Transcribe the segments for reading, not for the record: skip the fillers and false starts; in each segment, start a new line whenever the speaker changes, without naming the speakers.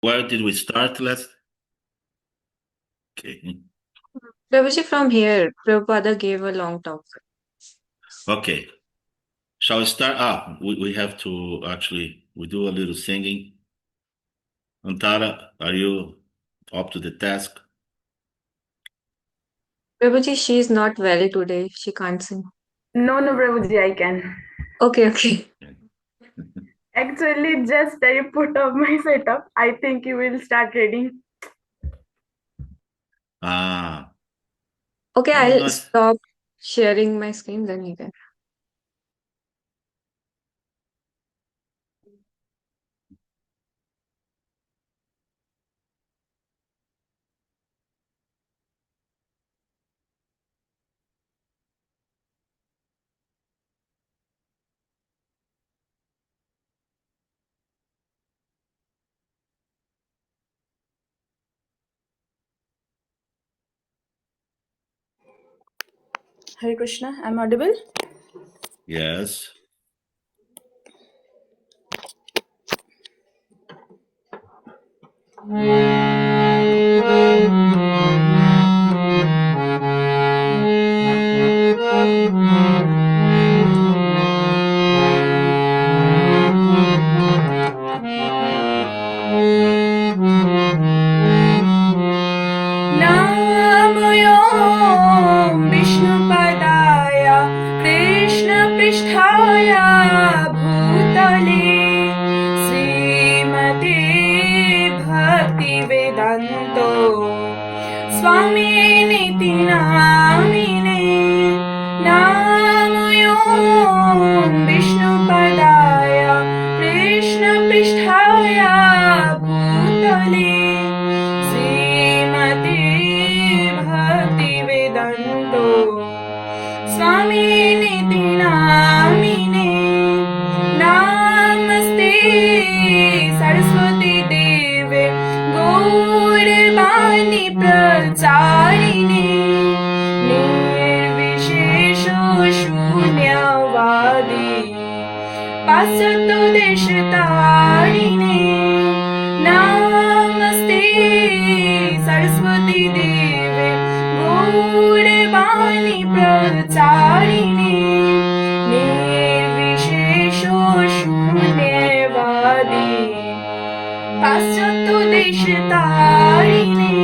Where did we start last? Okay.
Prabhuji, from here, Prabhupada gave a long talk.
Okay. Shall we start? We have to actually, we do a little singing. Antara, are you up to the task?
Prabhuji, she is not well today. She can't sing.
No, Prabhuji, I can.
Okay.
Actually, just I put up my setup. I think you will start reading.
Ah,
Okay,
no,
I'll
no.
stop sharing my screen, then you can.
Hare Krishna, I'm audible?
Yes.
Namo Vishnupadaya Krishna Pristhaya Bhutale Srimate Bhakti Vedanto Swami Niti Namine Namo Vishnupadaya Krishna Pristhaya Bhutale Swami Niti Namine Namaste Saraswati Deve Gaurvani Pracharine Nirvishesha Shunyavadi Passcode Deshatarine Namaste Saraswati Deve Gaurvani Pracharine Nirvishesha Shunyavadi Passcode Deshatarine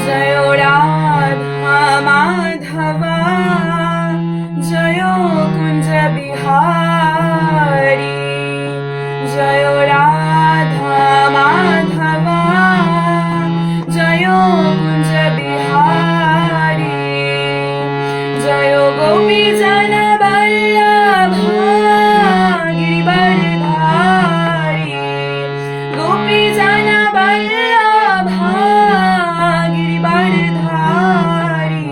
Jayo Radha Madhava Jayo Kunja Bihari Jayo Radha Madhava Jayo Kunja Bihari Jayo Gopi Jana Vallabha Girivardhari Gopi Jana Vallabha Girivardhari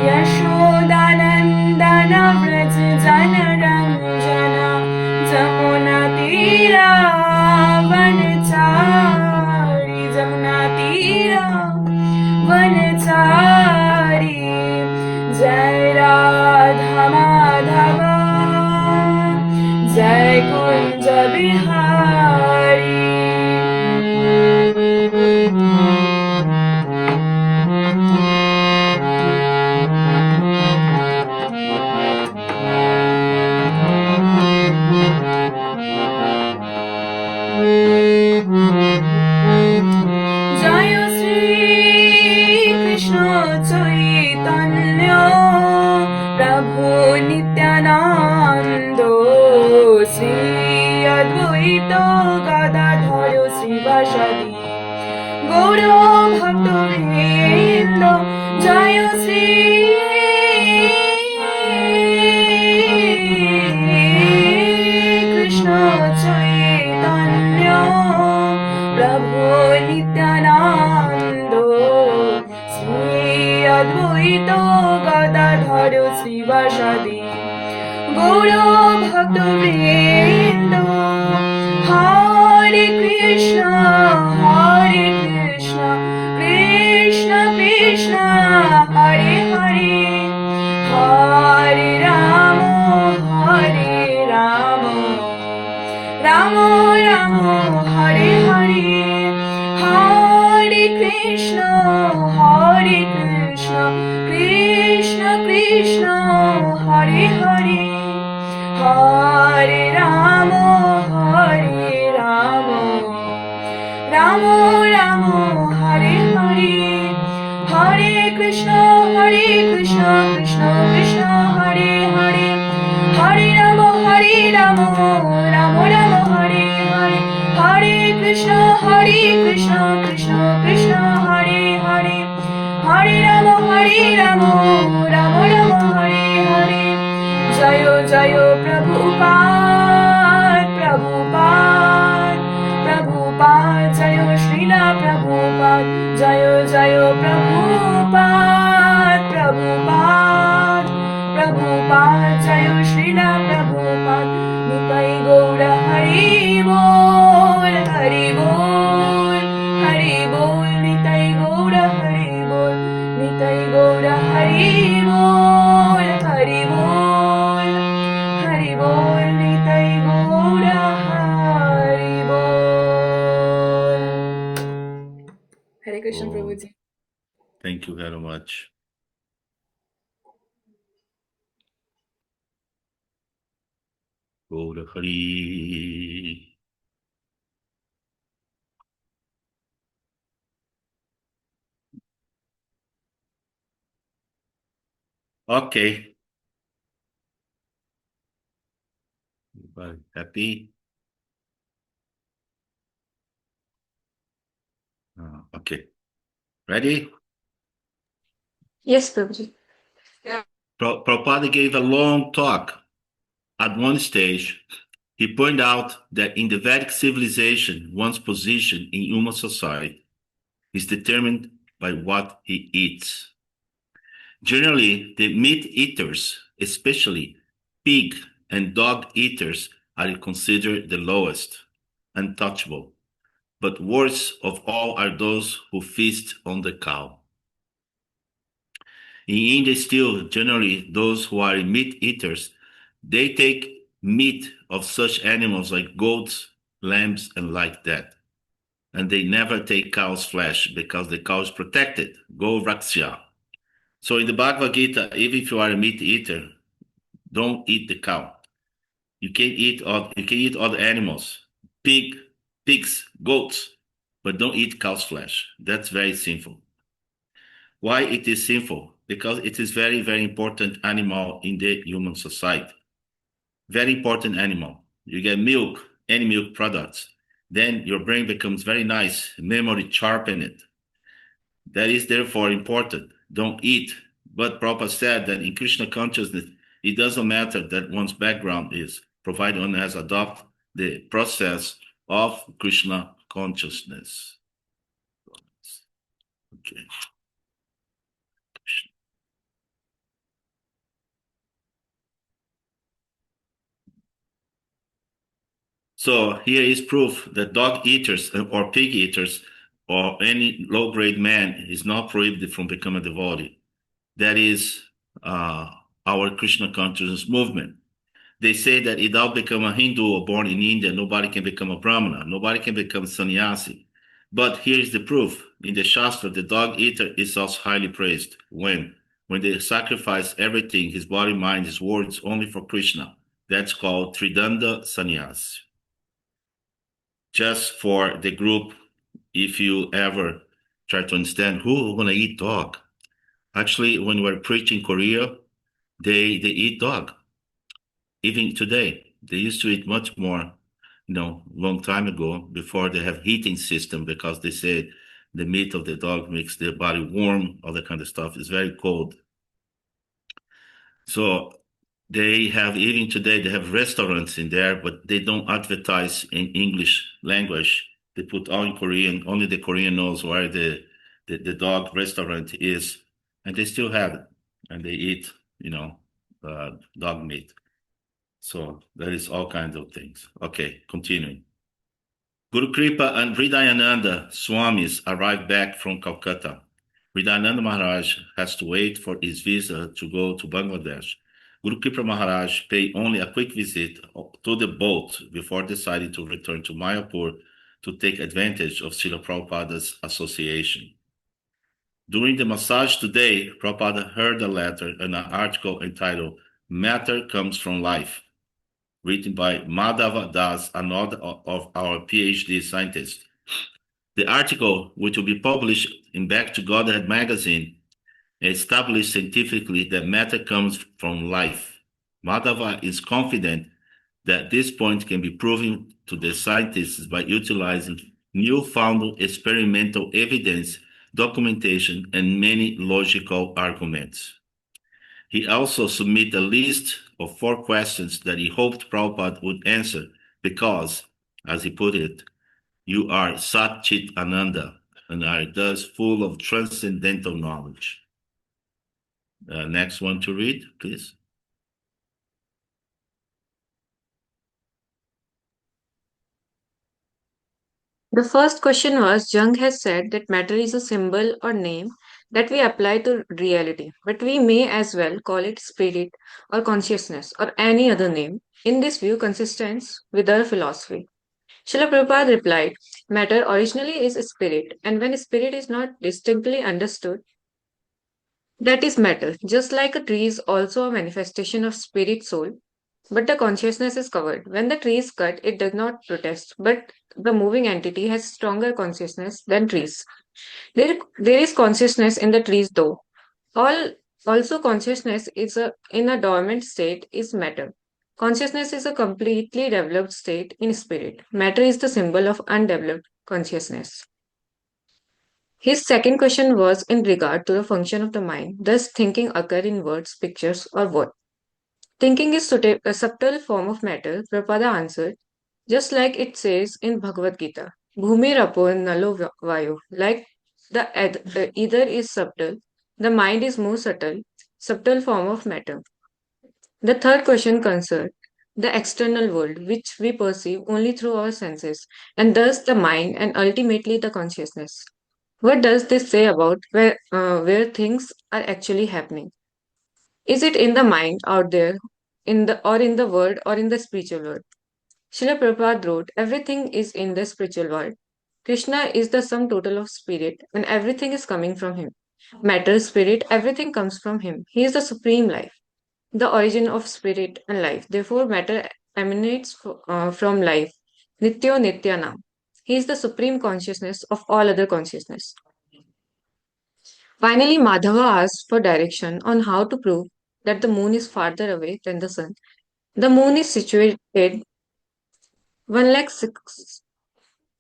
Yashodanandana Vraj Jana Ranjana Jamuna Tira Vanchari Jamuna Tira Vanchari Jai Radha Madhava Jai Kunja Bihari Jaya Sri Krishna Chaitanya Prabhu Nityananda Sri Advaita Gadadhara Srivasadi Gaura Bhakta Vrinda Jaya Sri Krishna Chaitanya Prabhu Nityananda Sri Advaita Gadadhara Srivasadi Gaura Bhakta Vrinda Hare
Krishna, Hare Krishna, Krishna Krishna, Hare Hare, Hare Rama, Hare Rama, Rama Rama, Hare Hare, Hare Krishna, Krishna Krishna, Hare Hare, Hare Rama, Rama Rama, Hare Hare, Hare Krishna, Krishna Krishna, Hare Hare, Hare Rama, Rama Rama, Hare Hare, Hare Krishna, Krishna Krishna, Hare Hare, Hare Rama, Rama Rama, Hare Hare, Jayo Jayo Prabhupada, Jayo Srila Prabhupada, Jayo Jayo Prabhupada, Jayo Srila Prabhupada, Nitai Gaura Hari Bol, Hari Bol, Hari Bol, Nitai Gaura Hari Bol, Nitai Gaura Hari Bol, Hari Bol, Hari Bol, Nitai Gaura Hari Bol. Hare Krishna,
Oh,
Prabhuji.
thank you very much. Gaura Hari. Okay. Everybody happy? Okay. Ready?
Yes, Prabhuji.
Prabhupada gave a long talk. At one stage, he pointed out that in the Vedic civilization, one's position in human society is determined by what he eats. Generally, the meat eaters, especially pig and dog eaters, are considered the lowest, untouchable. But worst of all are those who feast on the cow. In India, still, generally, those who are meat eaters, they take meat of such animals like goats, lambs, and like that. And they never take cow's flesh because the cow is protected. Go Raksha. So in the Bhagavad Gita, even if you are a meat eater, don't eat the cow. You can eat other animals, pigs, goats, but don't eat cow's flesh. That's very sinful. Why it is sinful? Because it is very, very important animal in the human society. Very important animal. You get milk, any milk products, then your brain becomes very nice, memory sharpened. That is therefore important. Don't eat. But Prabhupada said that in Krishna consciousness, it doesn't matter that one's background is, provided one has adopted the process of Krishna consciousness. Okay. So here is proof that dog eaters or pig eaters or any low-grade man is not prohibited from becoming a devotee. That is our Krishna consciousness movement. They say that without becoming a Hindu or born in India, nobody can become a Brahmana, nobody can become sannyasi. But here's the proof. In the Shastra, the dog eater is also highly praised. When they sacrifice everything, his body, mind, his words, only for Krishna. That's called Tridanda Sannyas. Just for the group, if you ever try to understand who gonna eat dog. Actually, when we're preaching Korea, they eat dog. Even today, they used to eat much more, long time ago, before they have heating system, because they said the meat of the dog makes their body warm, all that kind of stuff. It's very cold. So even today, they have restaurants in there, but they don't advertise in English language. They put all in Korean. Only the Korean knows where the dog restaurant is, and they still have it, and they eat, dog meat. So there is all kinds of things. Okay, continuing. Guru Kripa and Hridayananda Swamis arrived back from Calcutta. Hridayananda Maharaj has to wait for his visa to go to Bangladesh. Guru Kripa Maharaj paid only a quick visit to the boat before deciding to return to Mayapur to take advantage of Srila Prabhupada's association. During the massage today, Prabhupada heard a letter and an article entitled Matter Comes from Life, written by Madhava Das, another of our PhD scientists. The article, which will be published in Back to Godhead magazine, established scientifically that matter comes from life. Madhava is confident that this point can be proven to the scientists by utilizing newfound experimental evidence, documentation, and many logical arguments. He also submitted a list of 4 questions that he hoped Prabhupada would answer because, as he put it, you are Sat Chit Ananda and are thus full of transcendental knowledge. Next one to read, please.
The first question was, Jung has said that matter is a symbol or name that we apply to reality, but we may as well call it spirit or consciousness or any other name. In this view, consistent with our philosophy. Srila Prabhupada replied, matter originally is spirit, and when spirit is not distinctly understood, that is matter. Just like a tree is also a manifestation of spirit soul, but the consciousness is covered. When the tree is cut, it does not protest, but the moving entity has stronger consciousness than trees. There is consciousness in the trees though. Also consciousness is in a dormant state is matter. Consciousness is a completely developed state in spirit. Matter is the symbol of undeveloped consciousness. His second question was in regard to the function of the mind. Does thinking occur in words, pictures, or what? Thinking is a subtle form of matter, Prabhupada answered, just like it says in Bhagavad Gita, Bhumi Rapo Nalo Vayu. Like the ether is subtle, the mind is more subtle form of matter. The third question concerned the external world, which we perceive only through our senses, and thus the mind and ultimately the consciousness. What does this say about where things are actually happening? Is it in the mind out there, in the world or in the spiritual world? Srila Prabhupada wrote, everything is in the spiritual world. Krishna is the sum total of spirit, and everything is coming from him. Matter, spirit, everything comes from him. He is the supreme life, the origin of spirit and life. Therefore, matter emanates from life. Nityo Nityanam. He is the supreme consciousness of all other consciousness. Finally, Madhava asked for direction on how to prove that the moon is farther away than the sun. The moon is situated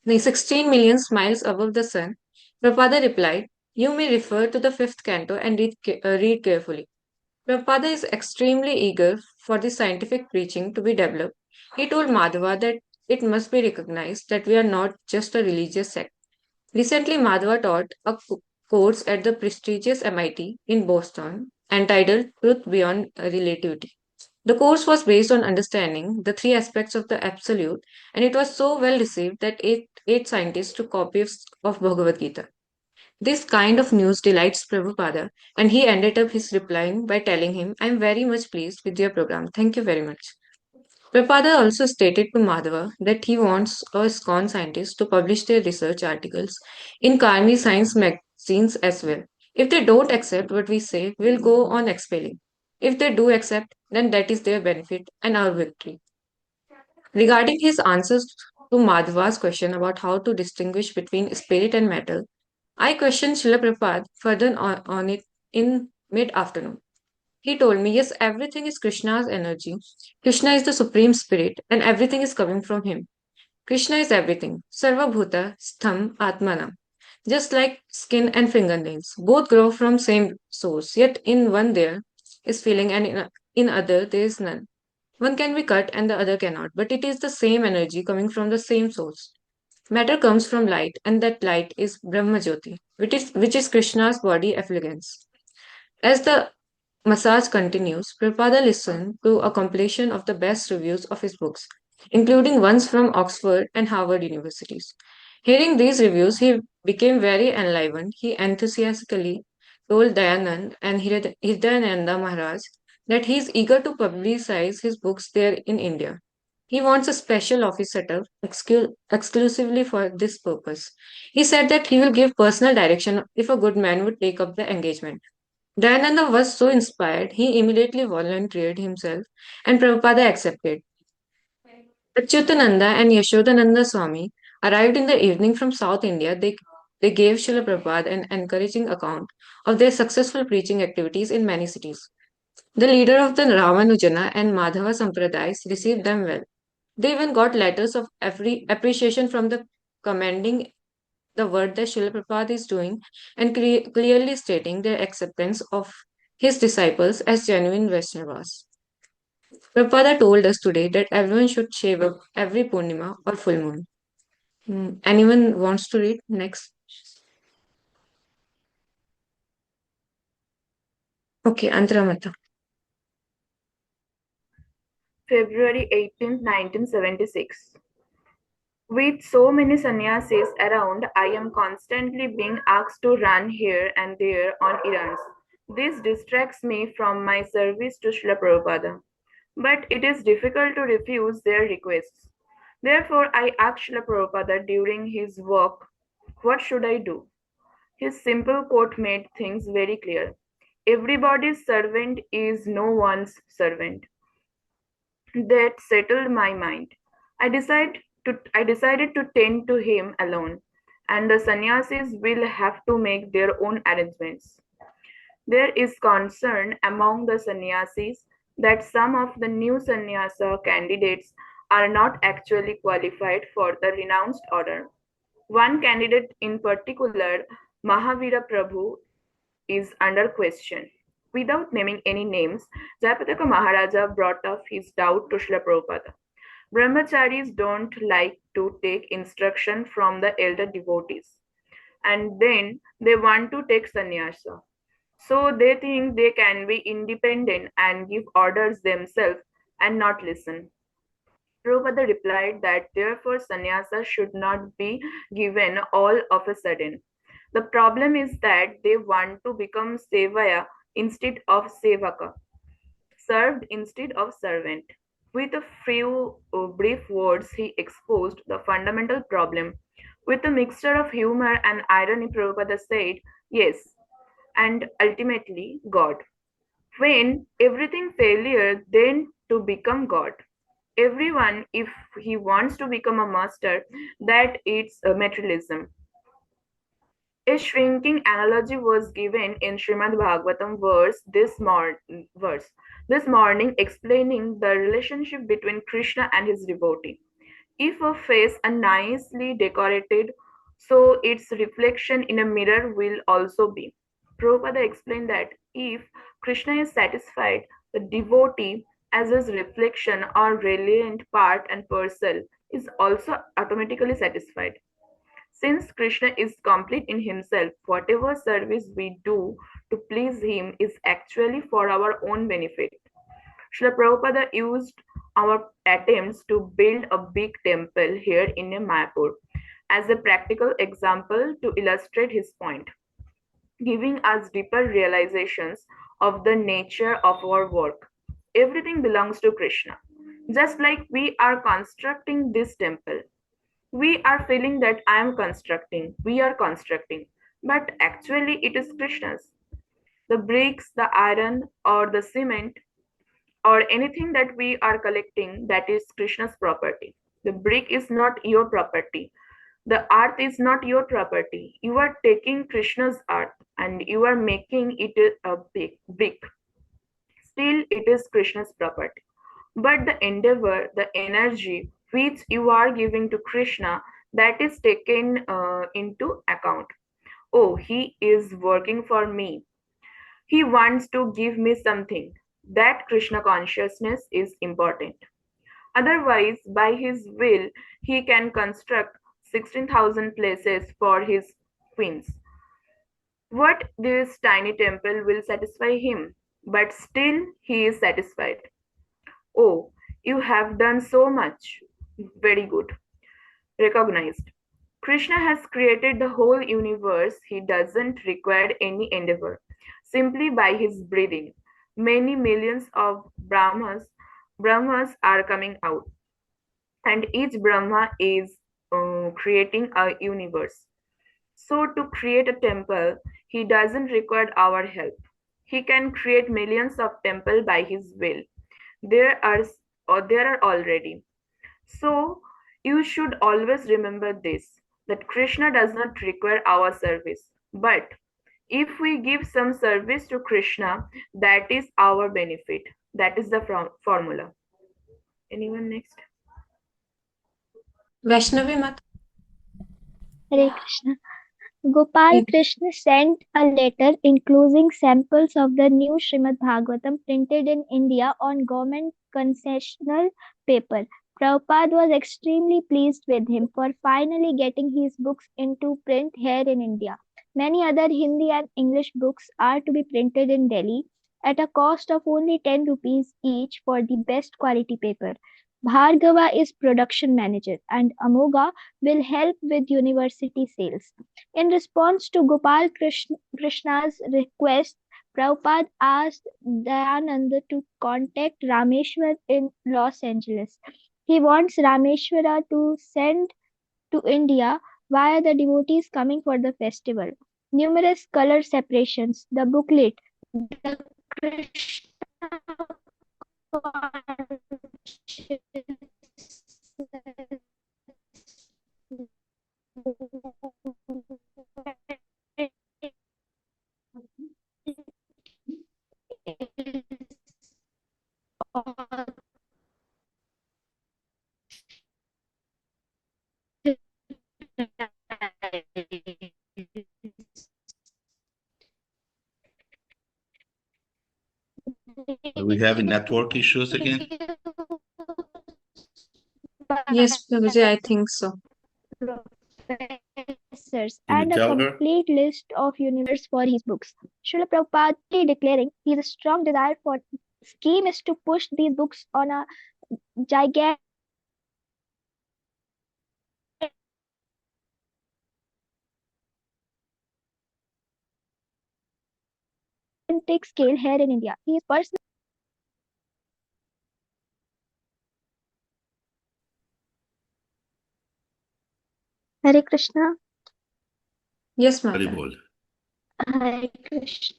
16 million miles above the sun. Prabhupada replied, you may refer to the 5th canto and read carefully. Prabhupada is extremely eager for the scientific preaching to be developed. He told Madhava that it must be recognized that we are not just a religious sect. Recently, Madhava taught a course at the prestigious MIT in Boston entitled Truth Beyond Relativity. The course was based on understanding the 3 aspects of the absolute, and it was so well received that eight scientists took copies of Bhagavad Gita. This kind of news delights Prabhupada, and he ended up his replying by telling him, I am very much pleased with your program. Thank you very much. Prabhupada also stated to Madhava that he wants a ISKCON scientists to publish their research articles in Karmi science magazines as well. If they don't accept what we say, we'll go on expelling. If they do accept, then that is their benefit and our victory. Regarding his answers to Madhava's question about how to distinguish between spirit and matter, I questioned Srila Prabhupada further on it in mid-afternoon. He told me, yes, everything is Krishna's energy. Krishna is the supreme spirit and everything is coming from him. Krishna is everything. Sarva Bhuta Stham Atmanam. Just like skin and fingernails, both grow from same source, yet in one there is feeling and in other there is none. One can be cut and the other cannot, but it is the same energy coming from the same source. Matter comes from light, and that light is Brahma Jyoti, which is Krishna's body effulgence. As the massage continues, Prabhupada listened to a compilation of the best reviews of his books. including ones from Oxford and Harvard universities. Hearing these reviews, he became very enlivened. He enthusiastically told Dayanand and Hridayananda Maharaj that he is eager to publicize his books there in India. He wants a special office set up exclusively for this purpose. He said that he will give personal direction if a good man would take up the engagement. Dayananda was so inspired, he immediately volunteered himself and Prabhupada accepted. Achyutananda and Yashodananda Swami arrived in the evening from South India. They gave Srila Prabhupada an encouraging account of their successful preaching activities in many cities. The leader of the Ramanujana and Madhava Sampradayas received them well. They even got letters of appreciation from the commending the work that Srila Prabhupada is doing and clearly stating their acceptance of his disciples as genuine Vaishnavas. Prabhupada told us today that everyone should shave up every Purnima or full moon. Anyone wants to read next? Okay, Antaramata.
February 18, 1976. With so many sannyasis around, I am constantly being asked to run here and there on errands. This distracts me from my service to Srila Prabhupada. But it is difficult to refuse their requests. Therefore, I asked Srila Prabhupada during his walk, what should I do? His simple quote made things very clear. Everybody's servant is no one's servant. That settled my mind. I decided to tend to him alone, and the sannyasis will have to make their own arrangements. There is concern among the sannyasis that some of the new sannyasa candidates are not actually qualified for the renounced order. One candidate in particular, Mahavira Prabhu, is under question. Without naming any names, Jayapataka Maharaja brought up his doubt to Srila Prabhupada. Brahmacharis don't like to take instruction from the elder devotees, and then they want to take sannyasa. So they think they can be independent and give orders themselves and not listen. Prabhupada replied that therefore sannyasa should not be given all of a sudden. The problem is that they want to become sevaya instead of sevaka, served instead of servant. With a few brief words, he exposed the fundamental problem. With a mixture of humor and irony, Prabhupada said, yes, and ultimately God. When everything failure, then to become God. Everyone, if he wants to become a master, that it's materialism. A shrinking analogy was given in Srimad Bhagavatam verse this morning explaining the relationship between Krishna and his devotee. If a face is nicely decorated, so its reflection in a mirror will also be. Prabhupada explained that if Krishna is satisfied, the devotee as his reflection or reliant part and parcel is also automatically satisfied. Since Krishna is complete in himself, whatever service we do to please him is actually for our own benefit. Srila Prabhupada used our attempts to build a big temple here in Mayapur as a practical example to illustrate his point, giving us deeper realizations of the nature of our work. Everything belongs to Krishna. Just like we are constructing this temple, we are feeling that we are constructing, but actually it is Krishna's. The bricks, the iron, or the cement, or anything that we are collecting, that is Krishna's property. The brick is not your property. The earth is not your property. You are taking Krishna's earth and you are making it a big brick. Still, it is Krishna's property. But the endeavor, the energy which you are giving to Krishna, that is taken into account. Oh, he is working for me. He wants to give me something. That Krishna consciousness is important. Otherwise, by his will, he can construct 16,000 places for his queens. What this tiny temple will satisfy him, but still he is satisfied. Oh, you have done so much. Very good. Recognized. Krishna has created the whole universe. He doesn't require any endeavor. Simply by his breathing, many millions of Brahmas are coming out, and each Brahma is creating a universe. So, to create a temple, he doesn't require our help. He can create millions of temples by his will. There are, or there are already. So, you should always remember this, that Krishna does not require our service. But if we give some service to Krishna, that is our benefit. That is the formula. Anyone next?
Vaishnavi Mat.
Hare Krishna. Gopal Krishna sent a letter enclosing samples of the new Srimad Bhagavatam printed in India on government concessional paper. Prabhupada was extremely pleased with him for finally getting his books into print here in India. Many other Hindi and English books are to be printed in Delhi at a cost of only 10 rupees each for the best quality paper. Bhargava is production manager and Amoga will help with university sales. In response to Gopal Krishna's request, Prabhupada asked Dayananda to contact Rameshwar in Los Angeles. He wants Rameshwara to send to India via the devotees coming for the festival. Numerous color separations, the booklet, the Krishna
Are we having network issues again?
Yes, Prabhuji, I think so.
Professors
Can you
and a
tell her?
complete list of universe for his books. Srila Prabhupada declaring his strong desire for scheme is to push these books on a gigantic scale here in India. He is personally Hare Krishna.
Yes,
Hari
Mata.
bol.
Hare Krishna.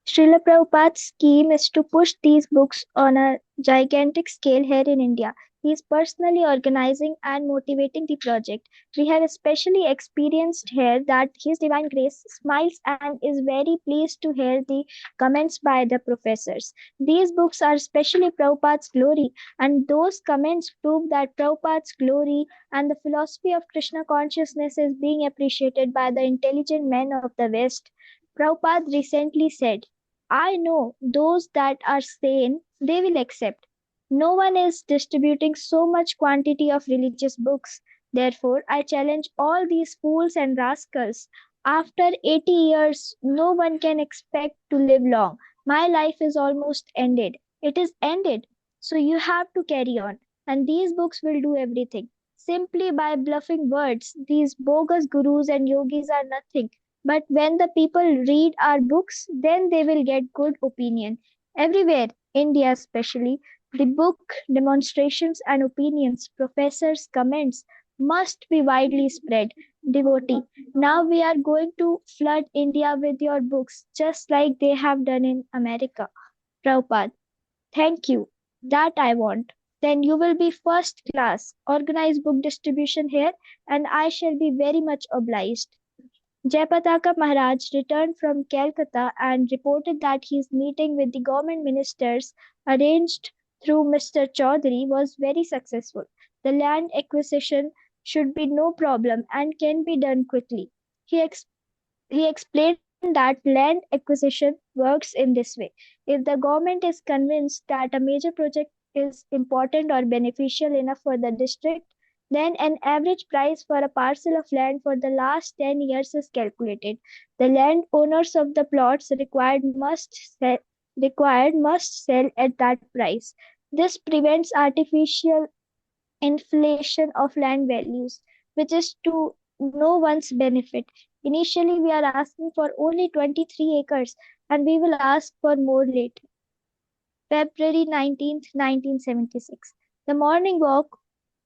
Srila Prabhupada's scheme is to push these books on a gigantic scale here in India. He is personally organizing and motivating the project. We have especially experienced here that His Divine Grace smiles and is very pleased to hear the comments by the professors. These books are especially Prabhupada's glory, and those comments prove that Prabhupada's glory and the philosophy of Krishna consciousness is being appreciated by the intelligent men of the West. Prabhupada recently said, I know those that are sane, they will accept. No one is distributing so much quantity of religious books. Therefore, I challenge all these fools and rascals. After 80 years, no one can expect to live long. My life is almost ended. It is ended. So you have to carry on. And these books will do everything. Simply by bluffing words, these bogus gurus and yogis are nothing. But when the people read our books, then they will get good opinion. Everywhere, India especially, the book demonstrations and opinions, professors' comments must be widely spread. Devotee, now we are going to flood India with your books, just like they have done in America. Prabhupada, thank you. That I want. Then you will be first class. Organize book distribution here, and I shall be very much obliged. Jayapataka Maharaj returned from Calcutta and reported that his meeting with the government ministers arranged through Mr. Chaudhary was very successful. The land acquisition should be no problem and can be done quickly. He explained that land acquisition works in this way. If the government is convinced that a major project is important or beneficial enough for the district, then an average price for a parcel of land for the last 10 years is calculated. The landowners of the plots required must sell at that price. This prevents artificial inflation of land values, which is to no one's benefit. Initially, we are asking for only 23 acres and we will ask for more later. February 19th, 1976. The morning walk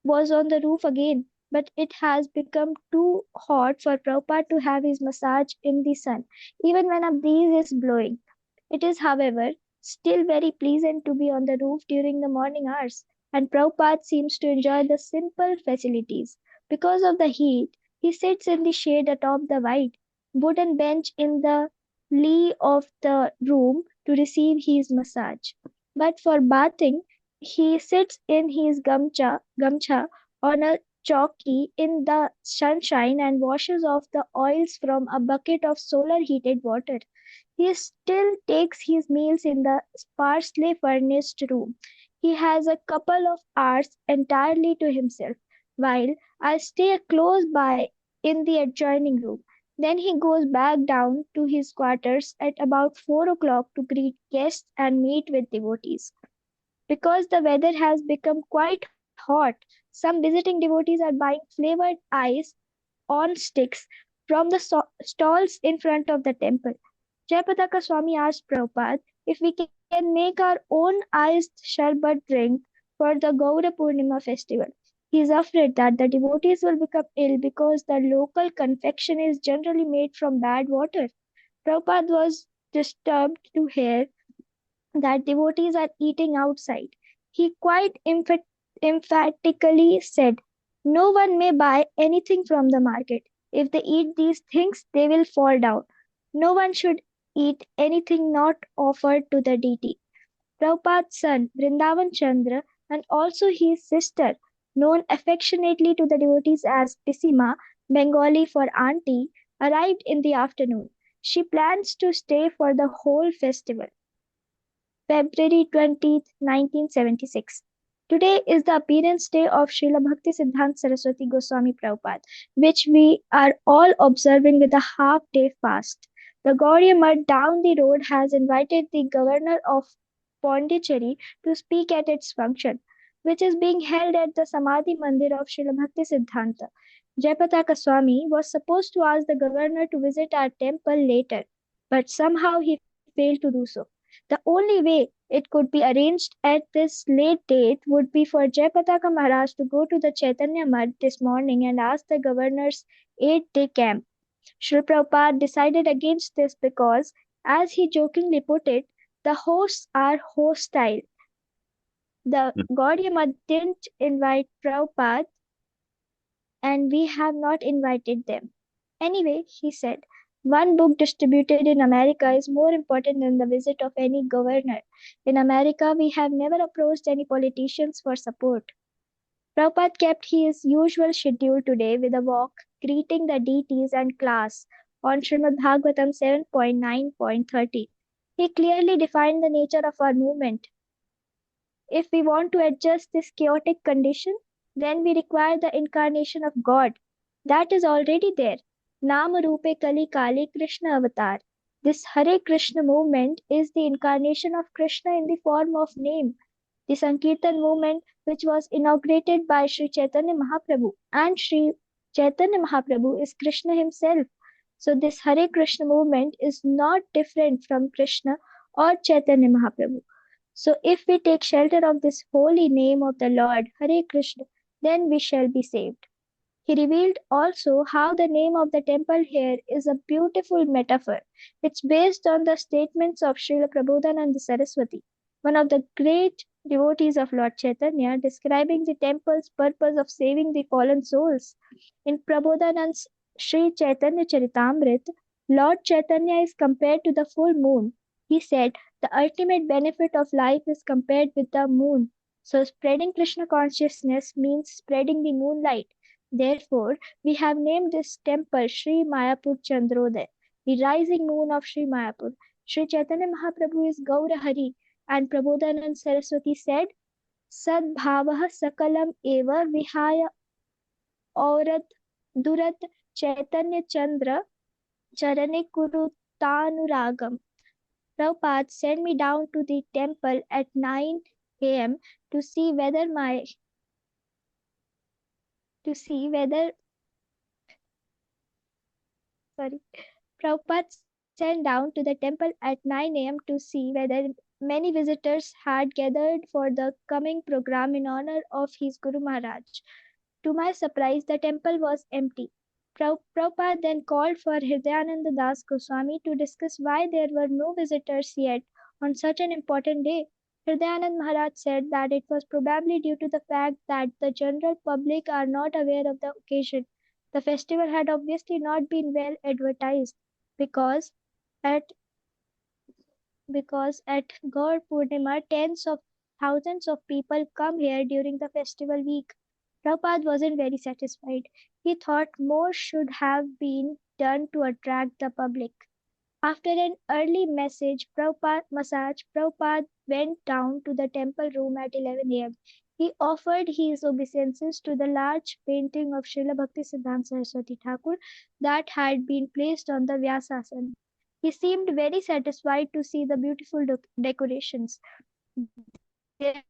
was on the roof again, but it has become too hot for Prabhupada to have his massage in the sun, even when a breeze is blowing. It is, however, still very pleasant to be on the roof during the morning hours, and Prabhupada seems to enjoy the simple facilities. Because of the heat, he sits in the shade atop the wide wooden bench in the lee of the room to receive his massage. But for bathing, he sits in his gamcha on a chowki in the sunshine and washes off the oils from a bucket of solar heated water. He still takes his meals in the sparsely furnished room. He has a couple of hours entirely to himself, while I stay close by in the adjoining room. Then he goes back down to his quarters at about 4 o'clock to greet guests and meet with devotees. Because the weather has become quite hot, some visiting devotees are buying flavored ice on sticks from the stalls in front of the temple. Jayapataka Swami asked Prabhupada if we can make our own iced sharbat drink for the Gaura Purnima festival. He is afraid that the devotees will become ill because the local confection is generally made from bad water. Prabhupada was disturbed to hear that devotees are eating outside. He quite emphatically said, "No one may buy anything from the market. If they eat these things, they will fall down. No one should eat anything not offered to the deity." Prabhupada's son, Vrindavan Chandra, and also his sister, known affectionately to the devotees as Pisima, Bengali for auntie, arrived in the afternoon. She plans to stay for the whole festival. February 20th, 1976. Today is the appearance day of Srila Bhakti Siddhanta Saraswati Goswami Prabhupada, which we are all observing with a half-day fast. The Gaudiya Math down the road has invited the governor of Pondicherry to speak at its function, which is being held at the Samadhi Mandir of Srila Bhakti Siddhanta. Jayapataka Swami was supposed to ask the governor to visit our temple later, but somehow he failed to do so. The only way it could be arranged at this late date would be for Jayapataka Maharaj to go to the Chaitanya Math this morning and ask the governor's 8-day camp. Srila Prabhupada decided against this because, as he jokingly put it, the hosts are hostile. The Gaudiya Math didn't invite Prabhupada and we have not invited them. Anyway, he said, one book distributed in America is more important than the visit of any governor. In America, we have never approached any politicians for support. Prabhupada kept his usual schedule today with a walk, greeting the deities and class on Srimad Bhagavatam 7.9.30. He clearly defined the nature of our movement. If we want to adjust this chaotic condition, then we require the incarnation of God. That is already there. Nama Rupe Kali Kali Krishna Avatar. This Hare Krishna movement is the incarnation of Krishna in the form of name. The Sankirtan movement, which was inaugurated by Sri Chaitanya Mahaprabhu, and Sri Chaitanya Mahaprabhu is Krishna himself. So this Hare Krishna movement is not different from Krishna or Chaitanya Mahaprabhu. So if we take shelter of this holy name of the Lord, Hare Krishna, then we shall be saved. He revealed also how the name of the temple here is a beautiful metaphor. It's based on the statements of Srila Prabhupada Saraswati, one of the great devotees of Lord Chaitanya, describing the temple's purpose of saving the fallen souls. In Prabodhanand's Sri Chaitanya Charitamrita, Lord Chaitanya is compared to the full moon. He said, the ultimate benefit of life is compared with the moon. So spreading Krishna consciousness means spreading the moonlight. Therefore, we have named this temple Sri Mayapur Chandrodaya, the rising moon of Sri Mayapur. Sri Chaitanya Mahaprabhu is Gaura Hari, and Prabodhanand Saraswati said, Sadbhavah Sakalam Eva Vihaya Aurat Durat Chaitanya Chandra Charane Kurutanuragam. Prabhupada sent me down to the temple at 9 a.m. to see whether Prabhupada sent down to the temple at 9 a.m. to see whether many visitors had gathered for the coming program in honor of his Guru Maharaj. To my surprise, the temple was empty. Prabhupada then called for Hridayananda Das Goswami to discuss why there were no visitors yet on such an important day. Hridayanand Maharaj said that it was probably due to the fact that the general public are not aware of the occasion. The festival had obviously not been well advertised because at Gaur Purnima tens of thousands of people come here during the festival week. Prabhupada wasn't very satisfied. He thought more should have been done to attract the public. After an early massage, Prabhupada went down to the temple room at 11 a.m. He offered his obeisances to the large painting of Srila Bhaktisiddhanta Saraswati Thakur that had been placed on the Vyasasana. He seemed very satisfied to see the beautiful decorations. There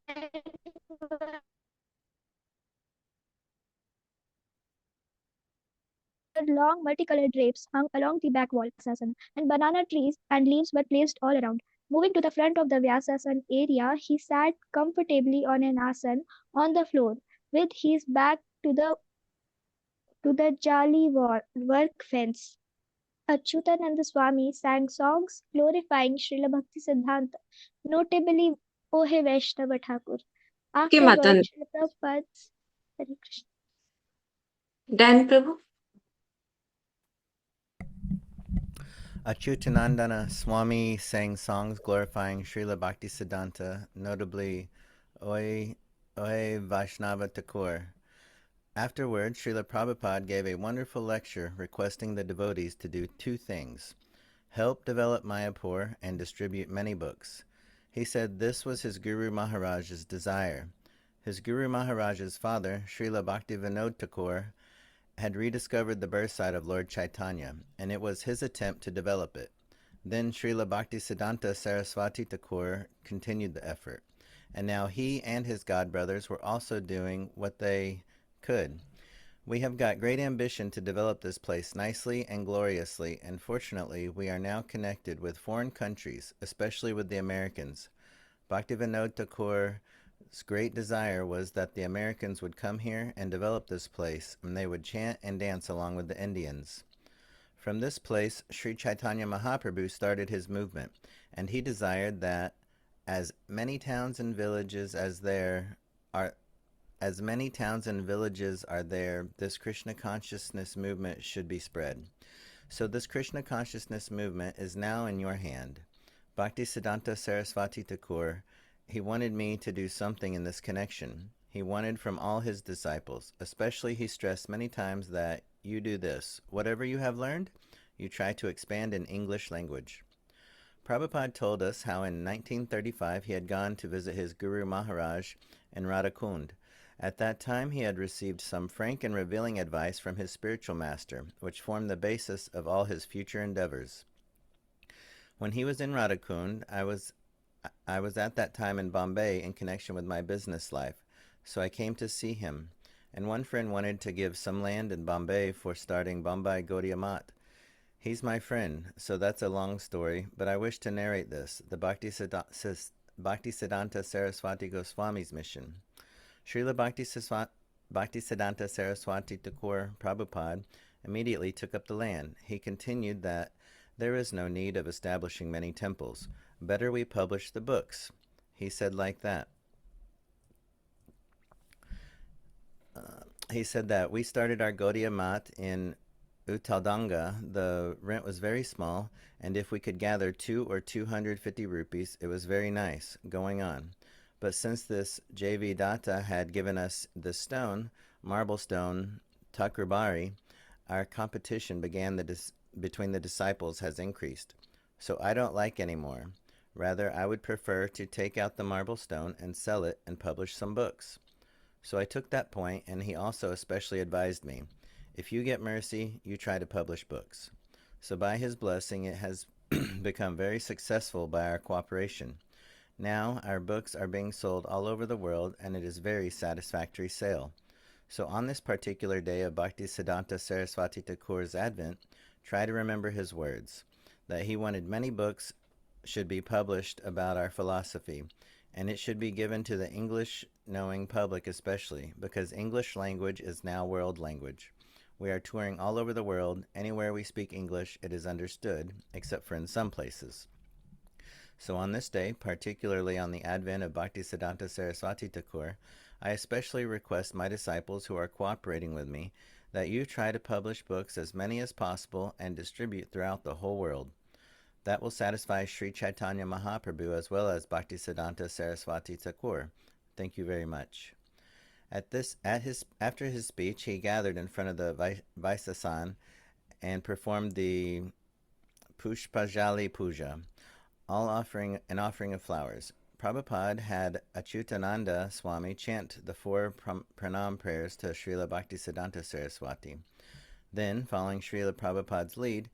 were long multicolored drapes hung along the back wall Vyasasana, and banana trees and leaves were placed all around. Moving to the front of the Vyasasana area, he sat comfortably on an asana on the floor, with his back to the jali work fence. Achyutananda Swami sang songs glorifying Srila Bhaktisiddhanta, notably Ohe Vaishnava Thakur.
Okay, Matan.
Afterwards, Srila Prabhupada's Hare Krishna.
Dan Prabhu.
Achyutanandana Swami sang songs glorifying Srila Bhaktisiddhanta, notably Oye Vaishnava Thakur. Afterward, Srila Prabhupada gave a wonderful lecture requesting the devotees to do two things: help develop Mayapur and distribute many books. He said this was his Guru Maharaj's desire. His Guru Maharaj's father, Srila Bhaktivinoda Thakur, had rediscovered the birth site of Lord Chaitanya, and it was his attempt to develop it. Then Srila Bhaktisiddhanta Saraswati Thakur continued the effort, and now he and his godbrothers were also doing what they could. We have got great ambition to develop this place nicely and gloriously, and fortunately we are now connected with foreign countries, especially with the Americans. Bhaktivinoda Thakur's great desire was that the Americans would come here and develop this place, and they would chant and dance along with the Indians. From this place, Sri Chaitanya Mahaprabhu started his movement, and he desired that as many towns and villages are there, this Krishna consciousness movement should be spread. So this Krishna consciousness movement is now in your hand. Bhaktisiddhanta Saraswati Thakur, he wanted me to do something in this connection. He wanted from all his disciples, especially he stressed many times that you do this. Whatever you have learned, you try to expand in English language. Prabhupada told us how in 1935 he had gone to visit his Guru Maharaj in Radhakund. At that time, he had received some frank and revealing advice from his spiritual master, which formed the basis of all his future endeavors. When he was in Radhakund, I was at that time in Bombay in connection with my business life, so I came to see him, and one friend wanted to give some land in Bombay for starting Bombay Gaudiya Math. He's my friend, so that's a long story, but I wish to narrate this, the Bhaktisiddhanta Saraswati Goswami's mission. Srila Bhaktisiddhanta Saraswati Thakur Prabhupada immediately took up the land. He continued that there is no need of establishing many temples. Better we publish the books. He said like that. He said that we started our Gaudiya Math in Utaldanga. The rent was very small, and if we could gather 2 or 250 rupees, it was very nice going on. But since this J.V. Datta had given us the stone, marble stone, Thakurbari, our competition between the disciples has increased. So I don't like anymore. Rather, I would prefer to take out the marble stone and sell it and publish some books. So I took that point, and he also especially advised me, if you get mercy, you try to publish books. So by his blessing, it has become very successful by our cooperation. Now our books are being sold all over the world, and it is very satisfactory sale. So on this particular day of Bhaktisiddhanta Saraswati Thakur's advent, try to remember his words, that he wanted many books should be published about our philosophy, and it should be given to the English-knowing public especially, because English language is now world language. We are touring all over the world. Anywhere we speak English, it is understood, except for in some places. So on this day, particularly on the advent of Bhaktisiddhanta Saraswati Thakur, I especially request my disciples who are cooperating with me that you try to publish books as many as possible and distribute throughout the whole world. That will satisfy Sri Chaitanya Mahaprabhu as well as Bhaktisiddhanta Saraswati Thakur. Thank you very much. After his speech, he gathered in front of the Vaisasan and performed the Pushpajali Puja, offering of flowers. Prabhupada had Achyutananda Swami chant the 4 pranam prayers to Srila Bhaktisiddhanta Saraswati. Then, following Srila Prabhupada's lead,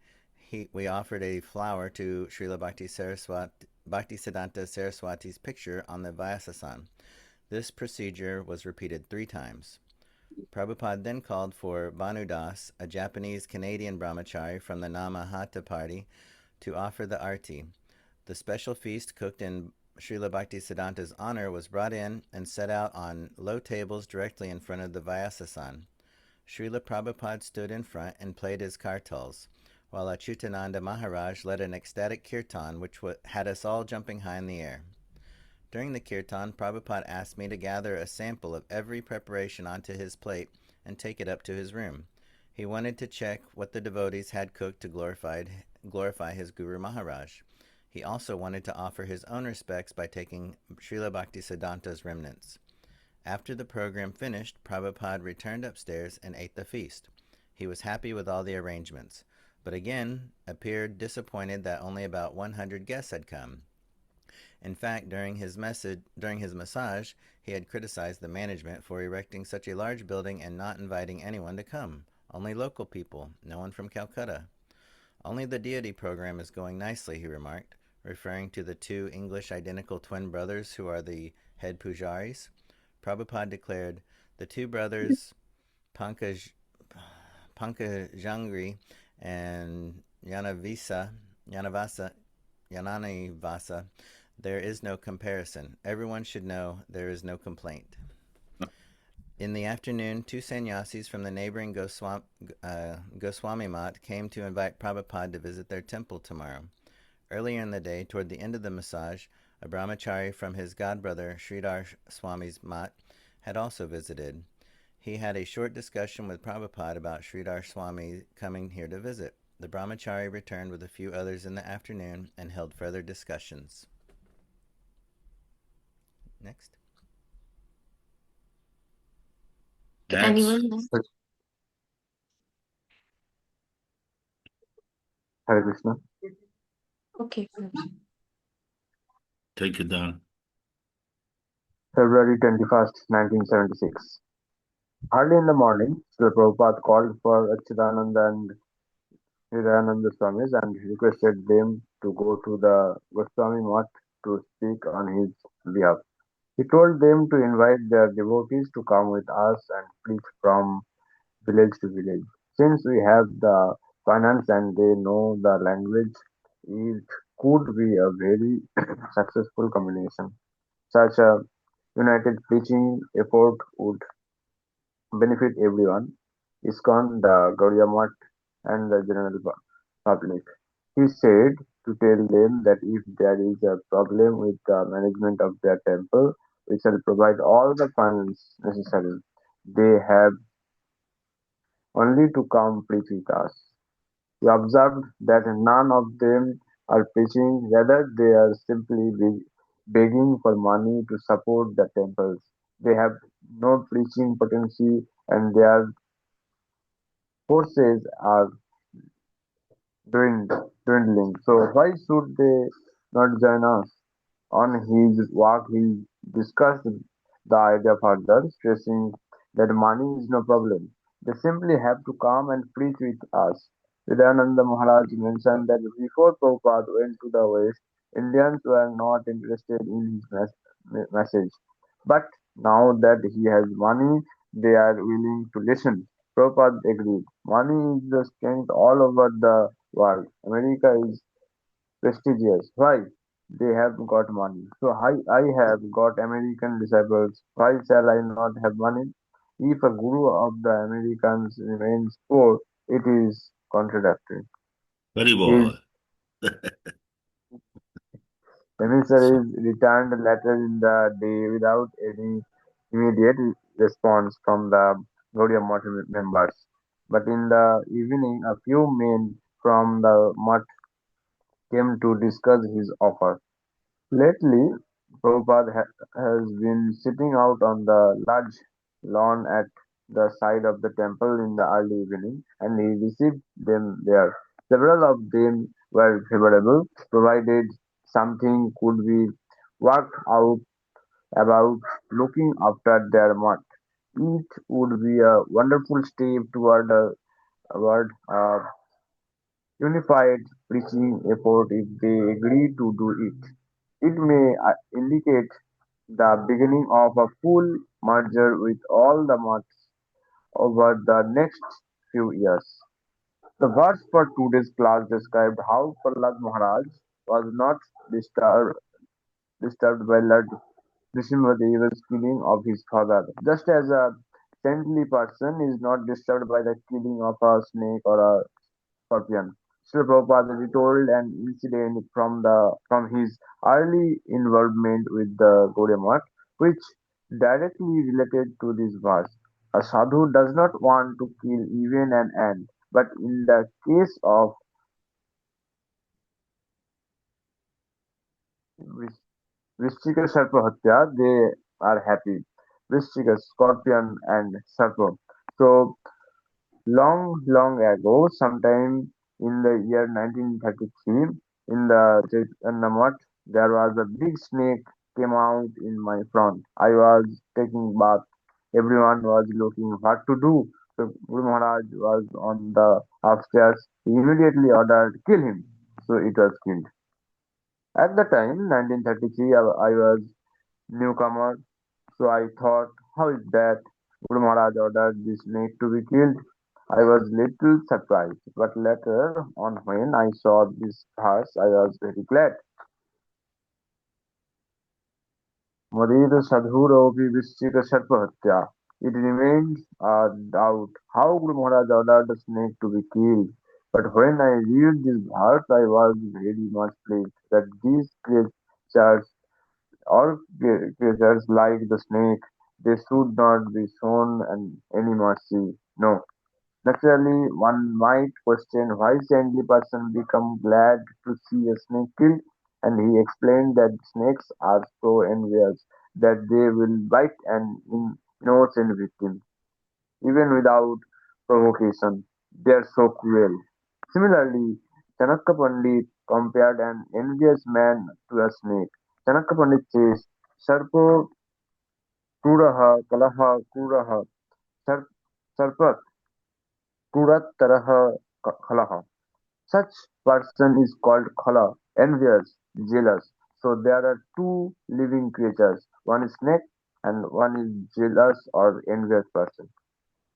we offered a flower to Srila Bhaktisiddhanta Saraswati's picture on the Vyasasan. This procedure was repeated 3 times. Prabhupada then called for Bhanudas, a Japanese-Canadian brahmachari from the Namahata party, to offer the arti. The special feast cooked in Srila Bhaktisiddhanta's honor was brought in and set out on low tables directly in front of the Vyasasan. Srila Prabhupada stood in front and played his kartals, while Achyutananda Maharaj led an ecstatic kirtan which had us all jumping high in the air. During the kirtan, Prabhupada asked me to gather a sample of every preparation onto his plate and take it up to his room. He wanted to check what the devotees had cooked to glorify his Guru Maharaj. He also wanted to offer his own respects by taking Srila Bhaktisiddhanta's remnants. After the program finished, Prabhupada returned upstairs and ate the feast. He was happy with all the arrangements, but again appeared disappointed that only about 100 guests had come. In fact, during his massage, he had criticized the management for erecting such a large building and not inviting anyone to come. Only local people, no one from Calcutta. Only the deity program is going nicely, he remarked, referring to the 2 English identical twin brothers who are the head pujaris. Prabhupada declared, the 2 brothers, Pankajangri and Yananivasa, there is no comparison. Everyone should know there is no complaint. In the afternoon, 2 sannyasis from the neighboring Goswami Mat came to invite Prabhupada to visit their temple tomorrow. Earlier in the day, toward the end of the massage, a brahmachari from his godbrother Sridhar Swami's Mat had also visited. He had a short discussion with Prabhupada about Sridhar Swami coming here to visit. The brahmachari returned with a few others in the afternoon and held further discussions. Next.
Anyone?
Hare Krishna.
Okay.
Take it down.
February 21st, 1976. Early in the morning, Srila Prabhupada called for Achyutananda and Hridayananda Swamis and requested them to go to the Goswami Mat to speak on his behalf. He told them to invite their devotees to come with us and preach from village to village. Since we have the finance and they know the language, it could be a very successful combination. Such a united preaching effort would benefit everyone, ISKCON, the Gaudiya Math, and the general public. He said to tell them that if there is a problem with the management of their temple, we shall provide all the funds necessary. They have only to come preach with us. He observed that none of them are preaching, rather they are simply begging for money to support the temples. They have no preaching potency and their forces are dwindling. So why should they not join us? On his walk, he discussed the idea further, stressing that money is no problem. They simply have to come and preach with us. Vidayananda Maharaj mentioned that before Prabhupada went to the West, Indians were not interested in his message. But now that he has money, they are willing to listen. Prabhupada agreed. Money is the strength all over the world. America is prestigious. Why? They have got money. So I have got American disciples. Why shall I not have money? If a guru of the Americans remains poor, it is contradictory.
Very
His
well.
emissaries returned later in the day without any immediate response from the Gaudiya Math members. But in the evening, a few men from the Math came to discuss his offer. Lately, Prabhupada has been sitting out on the large lawn at the side of the temple in the early evening, and he received them there. Several of them were favorable, provided something could be worked out about looking after their mat. It would be a wonderful step toward a unified preaching effort if they agree to do it. It may indicate the beginning of a full merger with all the months over the next few years. The verse for today's class described how Prahlad Maharaj was not disturbed, disturbed by Lord Nrsimhadeva's killing of his father, just as a saintly person is not disturbed by the killing of a snake or a scorpion. Srila Prabhupada retold an incident from his early involvement with the Gaudiya Math, which directly related to this verse. A sadhu does not want to kill even an ant, but in the case of Vis- Vrishchika Sarpa Hatya, they are happy. Vrishchika, scorpion, and Sarpa. So long, long ago, sometime in the year 1933, in the Chaitanya, there was a big snake came out in my front. I was taking bath. Everyone was looking what to do. So Guru Maharaj was on the upstairs. He immediately ordered, kill him. So it was killed. At the time, 1933, I was newcomer. So I thought, how is that? Guru Maharaj ordered the snake to be killed. I was little surprised, but later on when I saw this verse, I was very glad. Madhira Sadhuropi Vishchika Sarpahatya. It remains a doubt how Guru Maharaj ordered the snake to be killed. But when I read this verse, I was very much pleased that these creatures or creatures like the snake, they should not be shown any mercy. No. Naturally, one might question why saintly person become glad to see a snake killed, and he explained that snakes are so envious that they will bite an innocent victim, even without provocation. They are so cruel. Similarly, Chanakya Pandit compared an envious man to a snake. Chanakya Pandit says, Sarpo Krudaha Kalaha Krudaha Sarpat Krudataraha Kalaha. Such person is called khala, envious, jealous. So there are two living creatures. One is snake and one is jealous or envious person.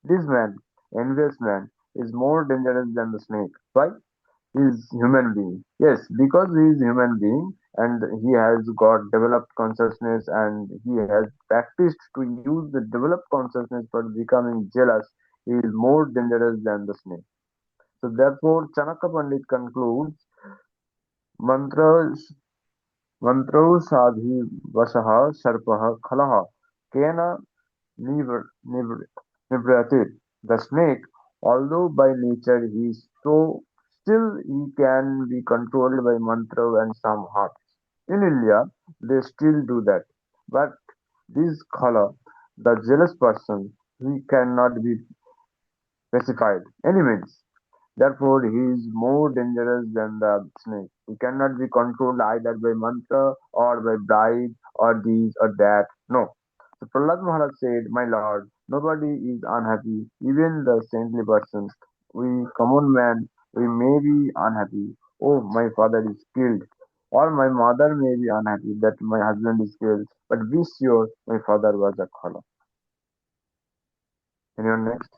This man, envious man, is more dangerous than the snake. Why? He is human being. Yes, because he is human being and he has got developed consciousness and he has practiced to use the developed consciousness for becoming jealous. He is more dangerous than the snake. So therefore, Chanakya Pandit concludes, Mantra Mantrausadhivasah Sarpah Khalaha Kena Nivrati. The snake, although by nature he is so, still he can be controlled by mantra and some herbs. In India, they still do that. But this khala, the jealous person, he cannot be pacified any means. Therefore, he is more dangerous than the snake. He cannot be controlled either by mantra or by bribe or this or that. No. So Prahlad Maharaj said, my lord, nobody is unhappy, even the saintly person. We common man, we may be unhappy. Oh, my father is killed. Or my mother may be unhappy that my husband is killed, but be sure my father was a khala. Anyone next?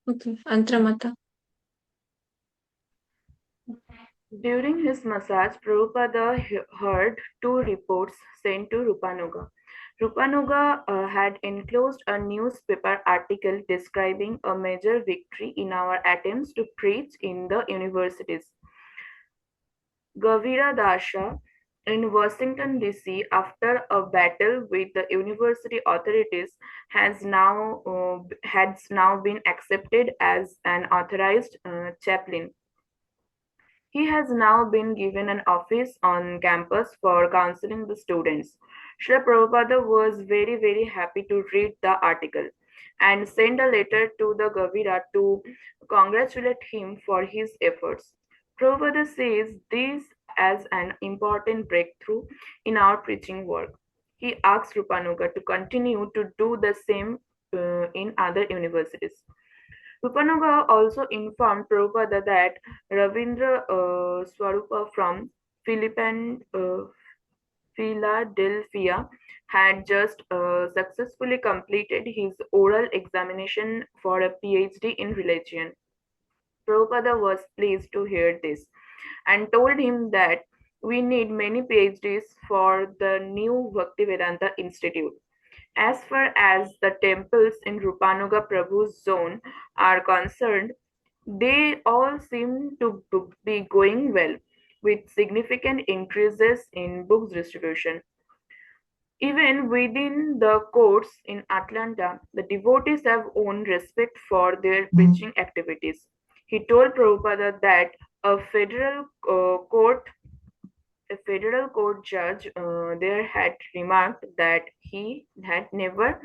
Okay, Antramata.
During his massage, Prabhupada heard two reports sent to Rupanuga. Rupanuga had enclosed a newspaper article describing a major victory in our attempts to preach in the universities. Gavira Dasa in Washington, D.C., after a battle with the university authorities, has now been accepted as an authorized chaplain. He has now been given an office on campus for counseling the students. Srila Prabhupada was very happy to read the article and sent a letter to the Gavira to congratulate him for his efforts. Prabhupada says this as an important breakthrough in our preaching work. He asks Rupanuga to continue to do the same in other universities. Rupanuga also informed Prabhupada that Ravindra Swarupa from Philadelphia had just successfully completed his oral examination for a PhD in religion. Prabhupada was pleased to hear this and told him that we need many PhDs for the new Bhaktivedanta Institute. As far as the temples in Rupanuga Prabhu's zone are concerned, they all seem to be going well, with significant increases in books distribution. Even within the courts in Atlanta, the devotees have won respect for their preaching activities. He told Prabhupada that a federal court judge there had remarked that he had never,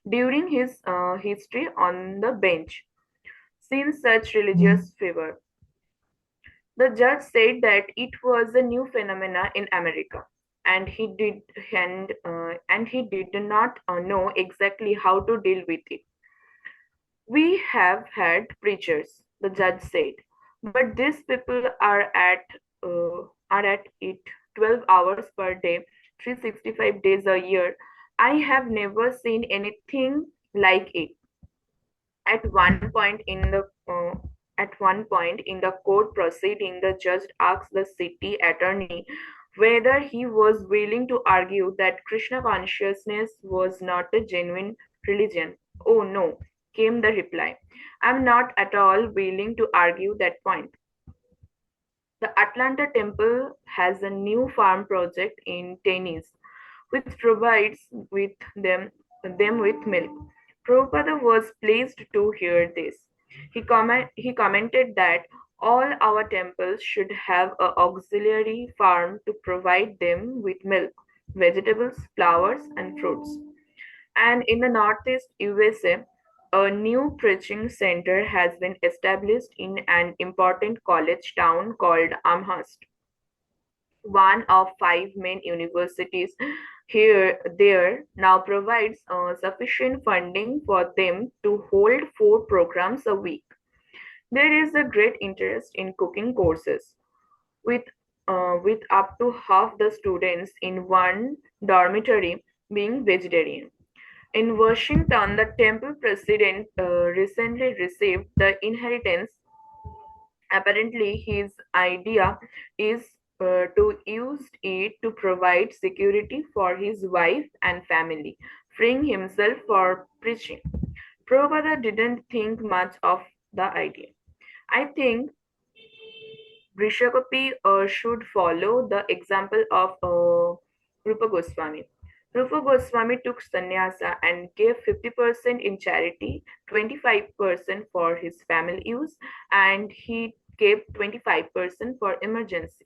during his history on the bench, seen such religious fervor. The judge said that it was a new phenomena in America, and he did not know exactly how to deal with it. We have had preachers, the judge said, but these people are at it 12 hours per day, 365 days a year. I have never seen anything like it. At one point in the court proceeding, the judge asked the city attorney whether he was willing to argue that Krishna consciousness was not a genuine religion. Oh no, came the reply. I'm not at all willing to argue that point. The Atlanta Temple has a new farm project in Tennessee, which provides them with milk. Prabhupada was pleased to hear this. He commented that all our temples should have an auxiliary farm to provide them with milk, vegetables, flowers, and fruits. And in the Northeast USA, a new preaching center has been established in an important college town called Amherst, one of five main universities here there now provides sufficient funding for them to hold 4 programs a week. There is a great interest in cooking courses, with with up to half the students in one dormitory being vegetarian. In Washington, the temple president recently received the inheritance. Apparently, his idea is to use it to provide security for his wife and family, freeing himself for preaching. Prabhupada didn't think much of the idea. I think Vrishabhapi should follow the example of Rupa Goswami. Rupa Goswami took sannyasa and gave 50% in charity, 25% for his family use, and he kept 25% for emergency.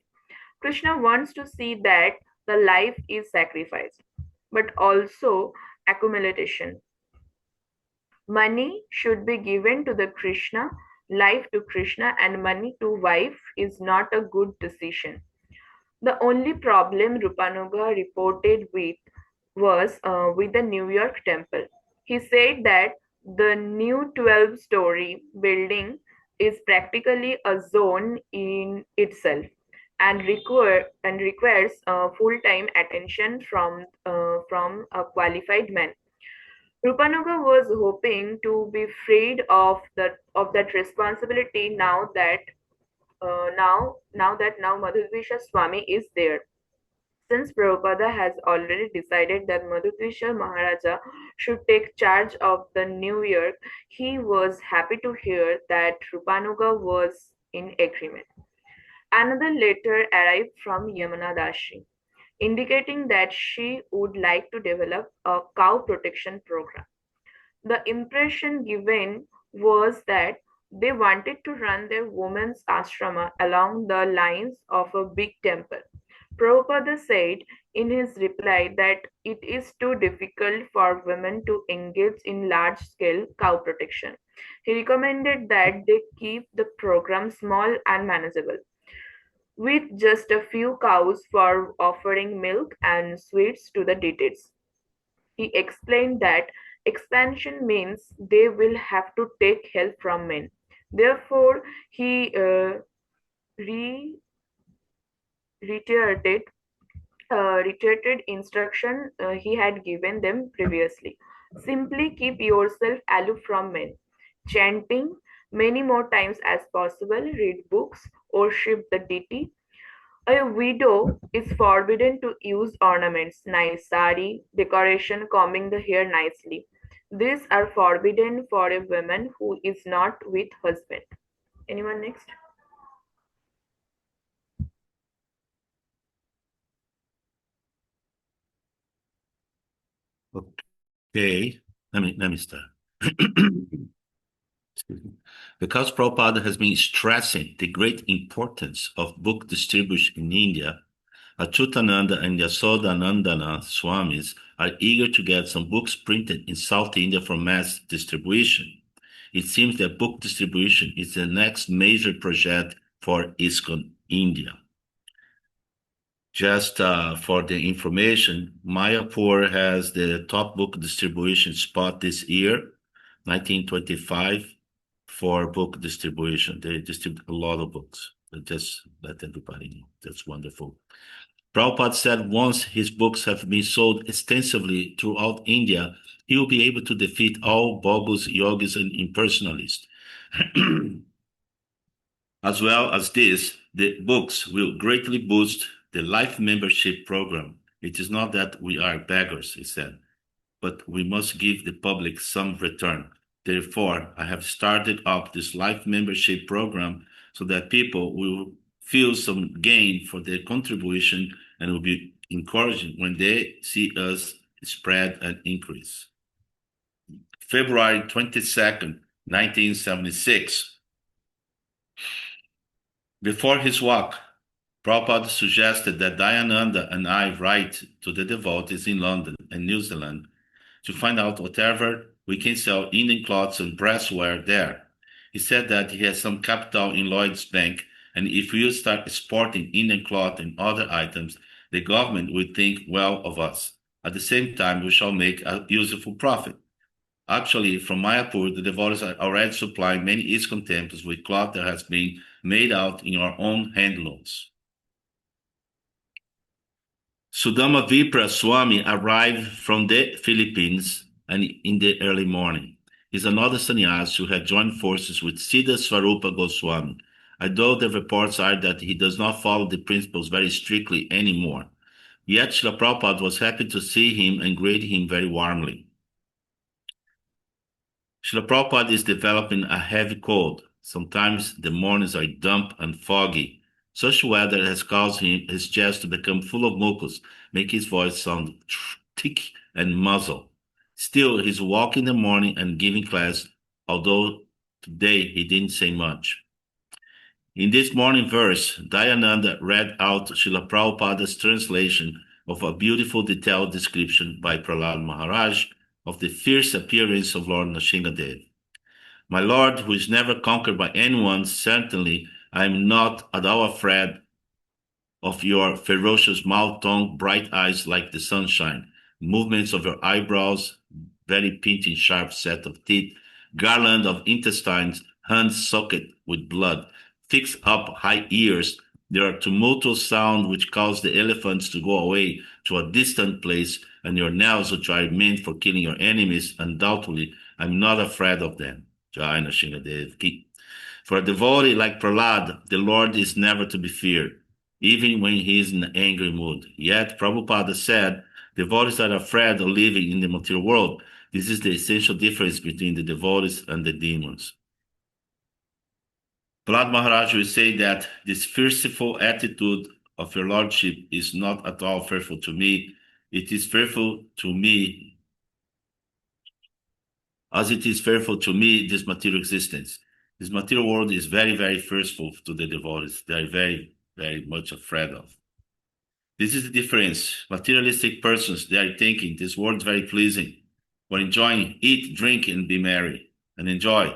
Krishna wants to see that the life is sacrificed, but also accumulation. Money should be given to the Krishna, life to Krishna, and money to wife is not a good decision. The only problem Rupanuga reported with was with the New York temple. He said that the new 12-story building is practically a zone in itself and requires full-time attention from a qualified man. Rupanuga was hoping to be freed of that responsibility now Madhudvisha Swami is there. Since Prabhupada has already decided that Madhudvisha Maharaja should take charge of the New York, he was happy to hear that Rupanuga was in agreement. Another letter arrived from Yamuna Dashi, indicating that she would like to develop a cow protection program. The impression given was that they wanted to run their women's ashrama along the lines of a big temple. Prabhupada said in his reply that it is too difficult for women to engage in large scale cow protection. He recommended that they keep the program small and manageable, with just a few cows for offering milk and sweets to the deities. He explained that expansion means they will have to take help from men. Therefore, he reiterated reiterated instruction he had given them previously. Simply keep yourself aloof from men. Chanting many more times as possible, read books, worship the deity. A widow is forbidden to use ornaments, nice sari, decoration, combing the hair nicely. These are forbidden for a woman who is not with husband. Anyone next?
Okay, let me start. Excuse me. Because Prabhupada has been stressing the great importance of book distribution in India, Achyutananda and Yasodanandana Swamis are eager to get some books printed in South India for mass distribution. It seems that book distribution is the next major project for ISKCON India. Just for the information, Mayapur has the top book distribution spot this year, 1925, for book distribution. They distribute a lot of books. Just let everybody know. That's wonderful. Prabhupada said once his books have been sold extensively throughout India, he will be able to defeat all bogus, yogis, and impersonalists. As well as this, the books will greatly boost the life membership program. It is not that we are beggars, he said, but we must give the public some return. Therefore, I have started up this life membership program so that people will feel some gain for their contribution and will be encouraged when they see us spread and increase. February 22nd, 1976. Before his walk, Prabhupada suggested that Dayananda and I write to the devotees in London and New Zealand to find out whatever we can sell Indian cloths and brassware there. He said that he has some capital in Lloyd's Bank, and if we start exporting Indian cloth and other items, the government will think well of us. At the same time, we shall make a useful profit. Actually, from Mayapur, the devotees are already supplying many ISKCON temples with cloth that has been made out in our own handlooms. Sudama Vipra Swami arrived from the Philippines and in the early morning. He's another sannyas who had joined forces with Siddha Swarupa Goswami, although the reports are that he does not follow the principles very strictly anymore. Yet Srila Prabhupada was happy to see him and greeted him very warmly. Srila Prabhupada is developing a heavy cold. Sometimes the mornings are damp and foggy. Such weather has caused his chest to become full of mucus, making his voice sound thick and muzzled. Still, he's walking in the morning and giving class, although today he didn't say much. In this morning verse, Dayananda read out Srila Prabhupada's translation of a beautiful detailed description by Prahlad Maharaj of the fierce appearance of Lord Nrsimhadev. My Lord, who is never conquered by anyone, certainly I am not at all afraid of your ferocious mouth, tongue, bright eyes like the sunshine, movements of your eyebrows, very pinching sharp set of teeth, garland of intestines, hands soaked with blood, fixed up high ears. There are tumultuous sounds which cause the elephants to go away to a distant place, and your nails which are meant for killing your enemies. Undoubtedly, I'm not afraid of them. Jai Nrsimhadev Ki. For a devotee like Prahlad, the Lord is never to be feared, even when he is in an angry mood. Yet, Prabhupada said, devotees are afraid of living in the material world. This is the essential difference between the devotees and the demons. Prahlad Maharaj will say that this fearful attitude of your lordship is not at all fearful to me. It is fearful to me as it is fearful to me this material existence. This material world is very, very fearful to the devotees. They are very, very much afraid of. This is the difference. Materialistic persons, they are thinking this world is very pleasing. We're enjoying, eat, drink, and be merry, and enjoy.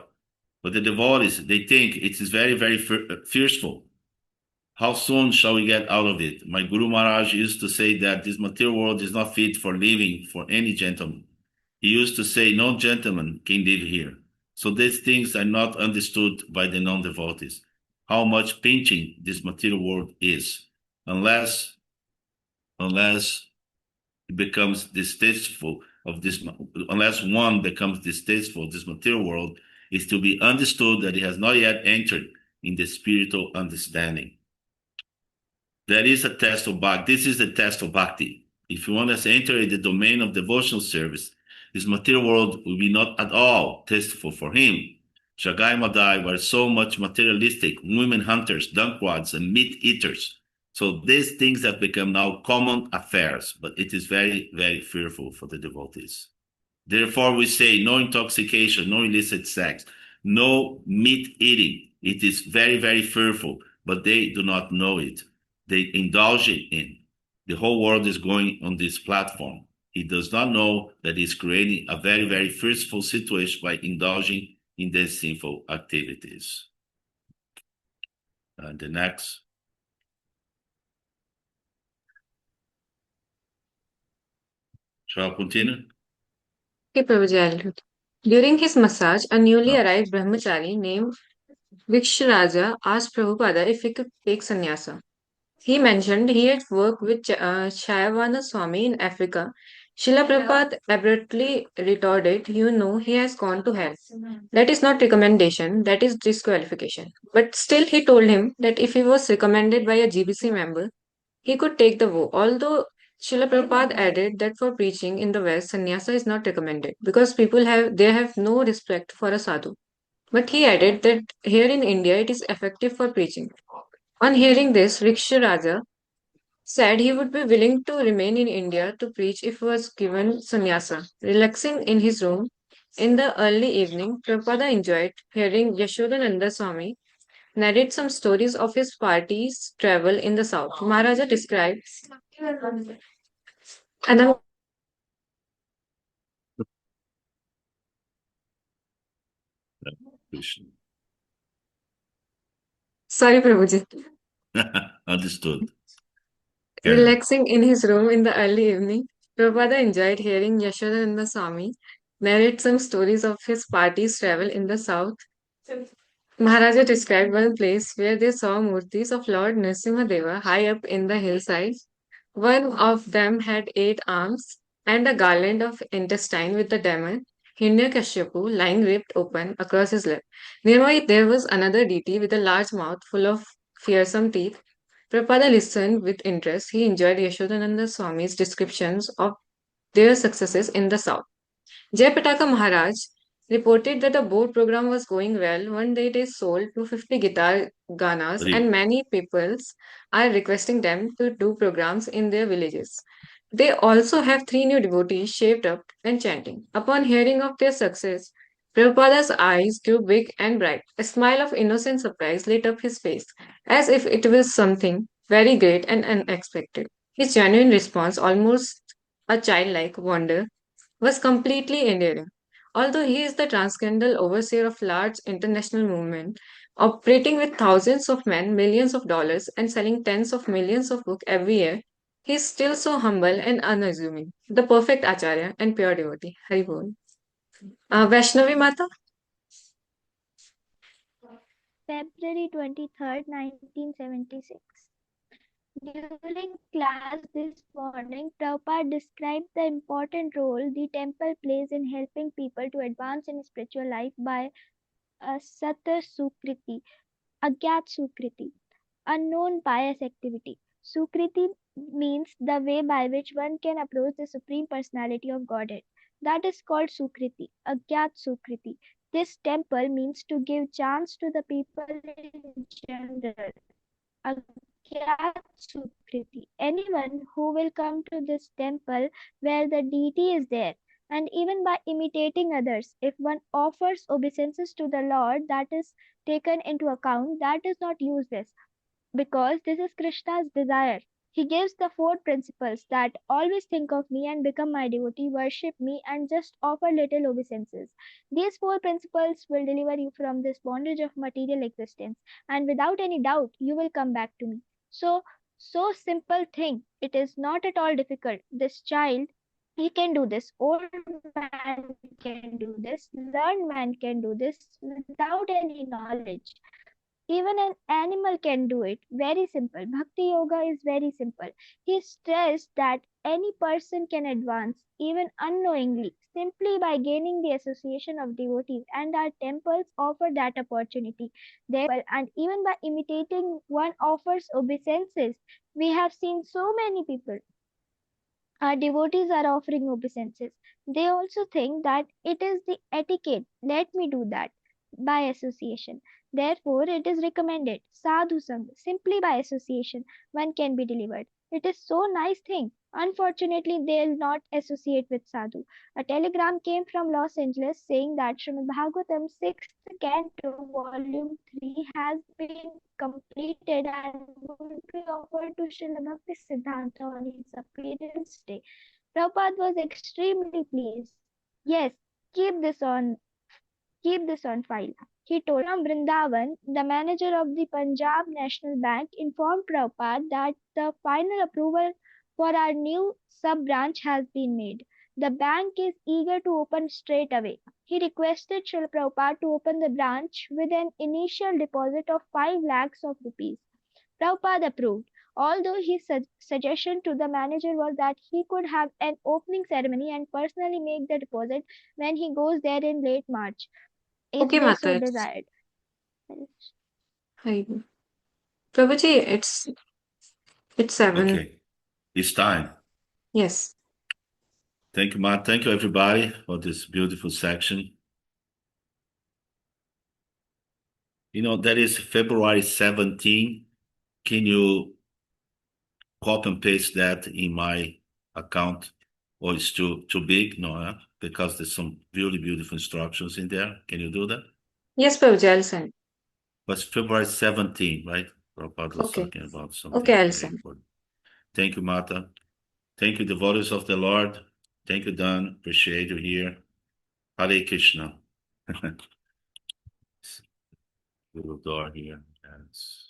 But the devotees, they think it is very, very fearful. How soon shall we get out of it? My Guru Maharaj used to say that this material world is not fit for living for any gentleman. He used to say, no gentleman can live here. So these things are not understood by the non-devotees, how much pinching this material world is, unless it becomes distasteful of this, unless one becomes distasteful of this material world, is to be understood that it has not yet entered in the spiritual understanding. That is a test of bhakti. This is the test of bhakti. If you want to enter in the domain of devotional service, this material world will be not at all tasteful for him. Shagai Madai were so much materialistic, women hunters, dunkwads, and meat eaters. So these things have become now common affairs, but it is very, very fearful for the devotees. Therefore, we say no intoxication, no illicit sex, no meat eating. It is very, very fearful, but they do not know it. They indulge in. The whole world is going on this platform. He does not know that he's creating a very, very fearful situation by indulging in these sinful activities. And the next. Shall I continue?
Okay, Prabhuji, I'll do it. During his massage, a newly arrived brahmachari named Vikshraja asked Prabhupada if he could take sannyasa. He mentioned he had worked with Shayavana Swami in Africa. Srila Prabhupada abruptly retorted, you know, he has gone to hell. That is not recommendation, that is disqualification. But still he told him that if he was recommended by a GBC member, he could take the vow. Although Srila Prabhupada added that for preaching in the West, sannyasa is not recommended because people have no respect for a sadhu. But he added that here in India it is effective for preaching. On hearing this, Riksharaja said he would be willing to remain in India to preach if he was given sannyasa. Relaxing in his room in the early evening, Prabhupada enjoyed hearing Yashodananda Swami narrate some stories of his party's travel in the south. Maharaja described and sorry, Prabhuji.
Understood.
Relaxing in his room in the early evening, Prabhupada enjoyed hearing Yashodananda Swami narrate some stories of his party's travel in the south. Maharaja described one place where they saw murtis of Lord Nrsimhadeva high up in the hillside. One of them had 8 arms and a garland of intestine with the demon Hiranyakashipu lying ripped open across his lip. Nearby there was another deity with a large mouth full of fearsome teeth. Prabhupada listened with interest. He enjoyed Yashodananda Swami's descriptions of their successes in the south. Jayapataka Maharaj reported that the board program was going well. One day they sold 250 guitar ganas and many peoples are requesting them to do programs in their villages. They also have 3 new devotees shaved up and chanting. Upon hearing of their success, Prabhupada's eyes grew big and bright. A smile of innocent surprise lit up his face, as if it was something very great and unexpected. His genuine response, almost a childlike wonder, was completely endearing. Although he is the transcendental overseer of large international movement, Operating with thousands of men, millions of dollars, and selling tens of millions of books every year, he is still so humble and unassuming. The perfect Acharya and pure devotee. Hari Bol. Vaishnavi Mata?
February 23rd, 1976. During class this morning, Prabhupada described the important role the temple plays in helping people to advance in spiritual life by a Sata Sukriti, Agyat Sukriti, unknown pious activity. Sukriti means the way by which one can approach the Supreme Personality of Godhead. That is called Sukriti, Agyat Sukriti. This temple means to give chance to the people in general. Agyat Sukriti. Anyone who will come to this temple where the deity is there, and even by imitating others, if one offers obeisances to the Lord, that is taken into account, that is not useless because this is Krishna's desire. He gives the four principles that always think of me and become my devotee, worship me, and just offer little obeisances. These four principles will deliver you from this bondage of material existence, and without any doubt, you will come back to me. So simple thing. It is not at all difficult. This child, he can do this. Old man can do this. Learned man can do this without any knowledge. Even an animal can do it. Very simple. Bhakti yoga is very simple. He stressed that any person can advance, even unknowingly, simply by gaining the association of devotees, and our temples offer that opportunity. And even by imitating, one offers obeisances. We have seen so many people. Our devotees are offering obeisances. They also think that it is the etiquette. Let me do that by association. Therefore, it is recommended. Sadhu Sangh, simply by association, one can be delivered. It is so nice thing. Unfortunately, they'll not associate with sadhu. A telegram came from Los Angeles saying that Srimad Bhagavatam 6th Canto, Volume 3 has been completed and would be offered to Srila Bhakti Siddhanta on his appearance day. Prabhupada was extremely pleased. Yes, keep this on keep this on file. He told from Vrindavan, the manager of the Punjab National Bank informed Prabhupada that the final approval for our new sub-branch has been made. The bank is eager to open straight away. He requested Srila Prabhupada to open the branch with an initial deposit of 5 lakhs of rupees. Prabhupada approved, although his suggestion to the manager was that he could have an opening ceremony and personally make the deposit when he goes there in late March, if
Okay,
they so
Mata.
desired.
Hari Bol. Prabhuji, it's 7.
Okay, it's time.
Yes.
Thank you, Matt. Thank you, everybody, for this beautiful section. That is February 17. Can you copy and paste that in my account? Or it's too big? No, because there's some really beautiful instructions in there. Can you do that?
Yes, Prabhuji, I'll send.
But it's February 17, right? Prabhupada was
Okay.
talking about something
Okay, I'll
very
send.
important. Thank you, Mata. Thank you, devotees of the Lord. Thank you, Dan. Appreciate you here. Hare Krishna. Little door here. Yes.